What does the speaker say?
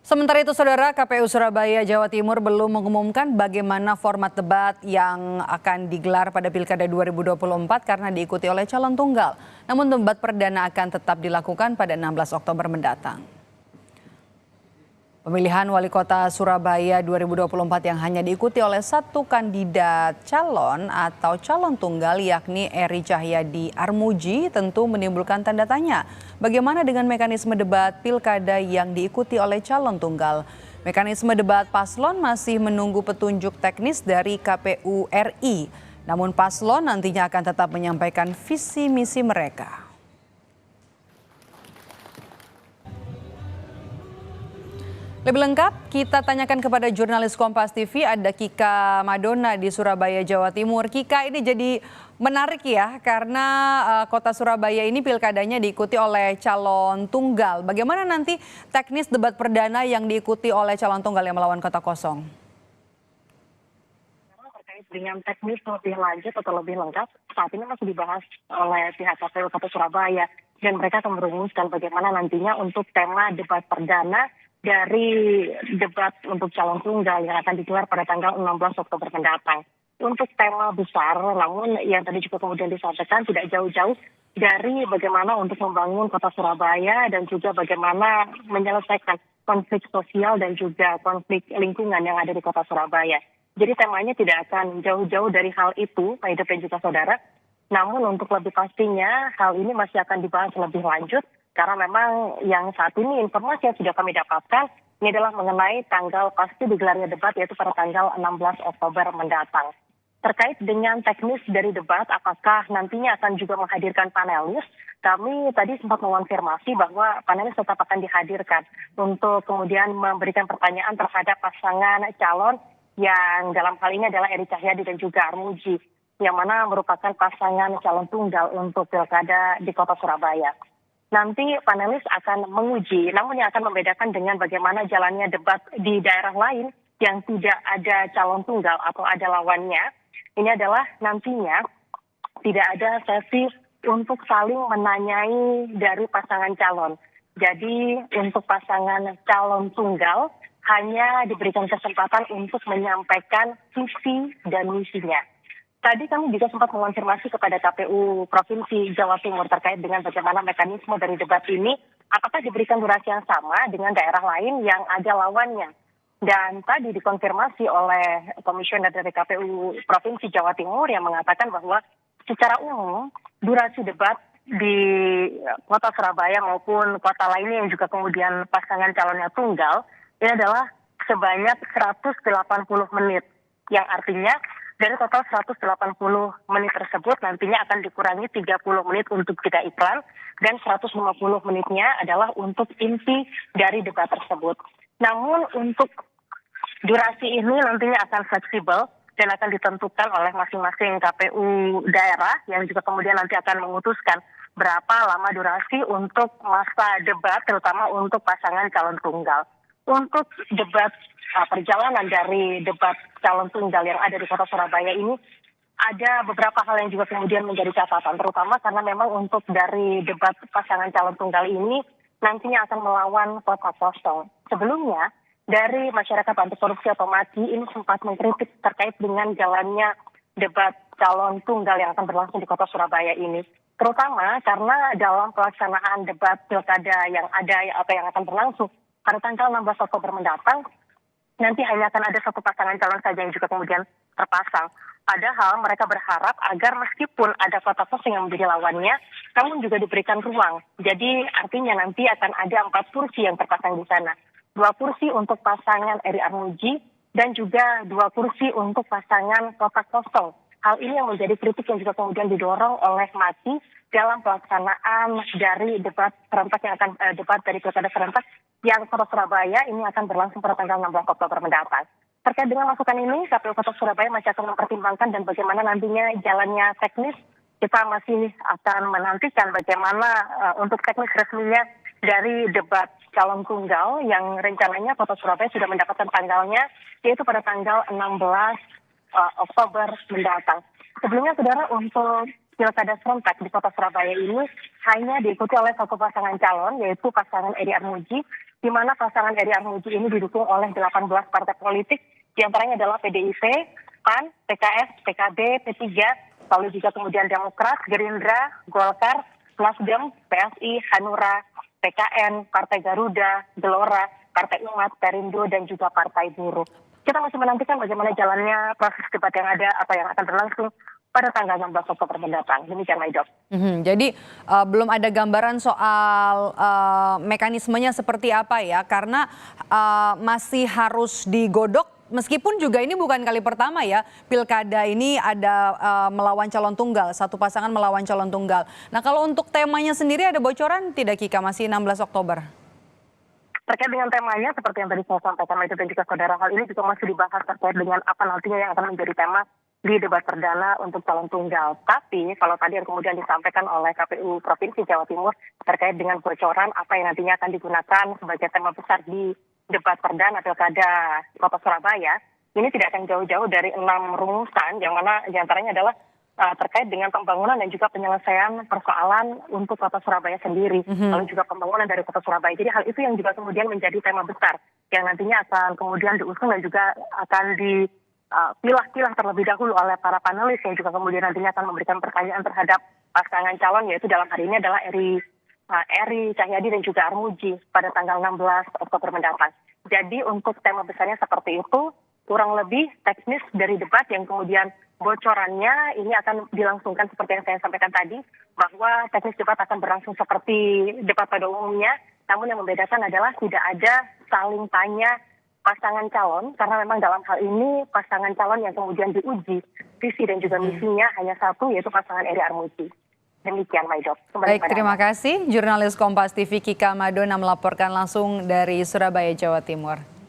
Sementara itu, Saudara, KPU Surabaya, Jawa Timur belum mengumumkan bagaimana format debat yang akan digelar pada Pilkada 2024 karena diikuti oleh calon tunggal. Namun debat perdana akan tetap dilakukan pada 16 Oktober mendatang. Pemilihan Wali Kota Surabaya 2024 yang hanya diikuti oleh satu kandidat calon atau calon tunggal yakni Eri Cahyadi Armuji tentu menimbulkan tanda tanya. Bagaimana dengan mekanisme debat pilkada yang diikuti oleh calon tunggal? Mekanisme debat paslon masih menunggu petunjuk teknis dari KPU RI. Namun paslon nantinya akan tetap menyampaikan visi misi mereka. Lebih lengkap kita tanyakan kepada jurnalis Kompas TV, ada Kika Madona di Surabaya, Jawa Timur. Kika, ini jadi menarik ya karena kota Surabaya ini pilkadanya diikuti oleh calon tunggal. Bagaimana nanti teknis debat perdana yang diikuti oleh calon tunggal yang melawan kota kosong? Terkait dengan teknis lebih lanjut atau lebih lengkap, saat ini masih dibahas oleh pihak KPU Kota Surabaya dan mereka akan merumuskan bagaimana nantinya untuk tema debat perdana dari debat untuk calon tunggal yang akan digelar pada tanggal 16 Oktober mendatang. Untuk tema besar, namun yang tadi juga kemudian disampaikan tidak jauh-jauh dari bagaimana untuk membangun kota Surabaya dan juga bagaimana menyelesaikan konflik sosial dan juga konflik lingkungan yang ada di kota Surabaya. Jadi temanya tidak akan jauh-jauh dari hal itu, Pak Idep dan juga saudara. Namun untuk lebih pastinya hal ini masih akan dibahas lebih lanjut karena memang yang saat ini informasi yang sudah kami dapatkan ini adalah mengenai tanggal pasti digelarnya debat yaitu pada tanggal 16 Oktober mendatang. Terkait dengan teknis dari debat, apakah nantinya akan juga menghadirkan panelis? Kami tadi sempat mengonfirmasi bahwa panelis tetap akan dihadirkan untuk kemudian memberikan pertanyaan terhadap pasangan calon yang dalam hal ini adalah Eri Cahyadi dan juga Armuji, yang mana merupakan pasangan calon tunggal untuk pilkada di kota Surabaya. Nanti panelis akan menguji, namun yang akan membedakan dengan bagaimana jalannya debat di daerah lain yang tidak ada calon tunggal atau ada lawannya, ini adalah nantinya tidak ada sesi untuk saling menanyai dari pasangan calon. Jadi untuk pasangan calon tunggal hanya diberikan kesempatan untuk menyampaikan visi dan misinya. Tadi kami juga sempat mengonfirmasi kepada KPU Provinsi Jawa Timur terkait dengan bagaimana mekanisme dari debat ini, apakah diberikan durasi yang sama dengan daerah lain yang ada lawannya. Dan tadi dikonfirmasi oleh komisioner dari KPU Provinsi Jawa Timur yang mengatakan bahwa secara umum durasi debat di kota Surabaya maupun kota lainnya yang juga kemudian pasangan calonnya tunggal, ini adalah sebanyak 180 menit, yang artinya dari total 180 menit tersebut nantinya akan dikurangi 30 menit untuk jeda iklan dan 150 menitnya adalah untuk inti dari debat tersebut. Namun untuk durasi ini nantinya akan fleksibel dan akan ditentukan oleh masing-masing KPU daerah yang juga kemudian nanti akan memutuskan berapa lama durasi untuk masa debat terutama untuk pasangan calon tunggal. Untuk debat perjalanan dari debat calon tunggal yang ada di kota Surabaya ini ada beberapa hal yang juga kemudian menjadi catatan, terutama karena memang untuk dari debat pasangan calon tunggal ini nantinya akan melawan kota kosong. Sebelumnya dari masyarakat anti korupsi atau MAKI ini sempat mengkritik terkait dengan jalannya debat calon tunggal yang akan berlangsung di kota Surabaya ini. Terutama karena dalam pelaksanaan debat pilkada yang ada atau yang akan berlangsung pada tanggal 16 Oktober mendatang, nanti hanya akan ada satu pasangan calon saja yang juga kemudian terpasang. Padahal mereka berharap agar meskipun ada kota kosong yang menjadi lawannya, namun juga diberikan ruang. Jadi artinya nanti akan ada 4 kursi yang terpasang di sana. 2 kursi untuk pasangan Eri Armuji dan juga 2 kursi untuk pasangan kota kosong. Hal ini yang menjadi kritik yang juga kemudian didorong oleh MAKI dalam pelaksanaan dari debat serentak yang akan debat dari pilkada serentak yang kota Surabaya ini akan berlangsung pada tanggal 16 Oktober mendatang. Terkait dengan masukan ini, KPU Kota Surabaya masih akan mempertimbangkan dan bagaimana nantinya jalannya teknis. Kita masih akan menantikan bagaimana untuk teknis resminya dari debat calon tunggal yang rencananya Kota Surabaya sudah mendapatkan tanggalnya, yaitu pada tanggal 16 Oktober mendatang. Sebelumnya, saudara, untuk pilkada serentak di kota Surabaya ini hanya diikuti oleh satu pasangan calon, yaitu pasangan Eri Armuji di mana pasangan Eri Armuji ini didukung oleh 18 partai politik, diantaranya adalah PDIP, PAN, PKS, PKB, P3, lalu juga kemudian Demokrat, Gerindra, Golkar, Nasdem, PSI, Hanura, PKN, Partai Garuda, Gelora, Partai Umat, Perindo, dan juga Partai Buruh. Kita masih menantikan bagaimana jalannya proses debat yang ada atau yang akan berlangsung pada tanggal 16 Oktober mendatang. Demikian, Maidop. Jadi belum ada gambaran soal mekanismenya seperti apa ya, karena masih harus digodok. Meskipun juga ini bukan kali pertama ya, pilkada ini ada melawan calon tunggal, satu pasangan melawan calon tunggal. Nah kalau untuk temanya sendiri ada bocoran tidak, Kika, masih 16 Oktober? Terkait dengan temanya, seperti yang tadi saya sampaikan, itu dan juga saudara, hal ini juga masih dibahas terkait dengan apa nantinya yang akan menjadi tema di debat perdana untuk calon tunggal. Tapi kalau tadi yang kemudian disampaikan oleh KPU Provinsi Jawa Timur terkait dengan bocoran apa yang nantinya akan digunakan sebagai tema besar di debat perdana pilkada Kota Surabaya, ini tidak akan jauh-jauh dari 6 rumusan, yang mana diantaranya adalah terkait dengan pembangunan dan juga penyelesaian persoalan untuk Kota Surabaya sendiri, lalu juga pembangunan dari Kota Surabaya. Jadi hal itu yang juga kemudian menjadi tema besar yang nantinya akan kemudian diusung dan juga akan dipilah-pilah terlebih dahulu oleh para panelis yang juga kemudian nantinya akan memberikan pertanyaan terhadap pasangan calon, yaitu dalam hari ini adalah Eri Cahyadi dan juga Armuji pada tanggal 16 Oktober mendatang. Jadi untuk tema besarnya seperti itu, kurang lebih teknis dari debat yang kemudian bocorannya ini akan dilangsungkan seperti yang saya sampaikan tadi, bahwa teknis debat akan berlangsung seperti debat pada umumnya, namun yang membedakan adalah tidak ada saling tanya pasangan calon, karena memang dalam hal ini pasangan calon yang kemudian diuji visi dan juga misinya hanya satu, yaitu pasangan Eri Armuji. Demikian, Maidop. Baik, terima kasih. Jurnalis Kompas TV Kika Madona melaporkan langsung dari Surabaya, Jawa Timur.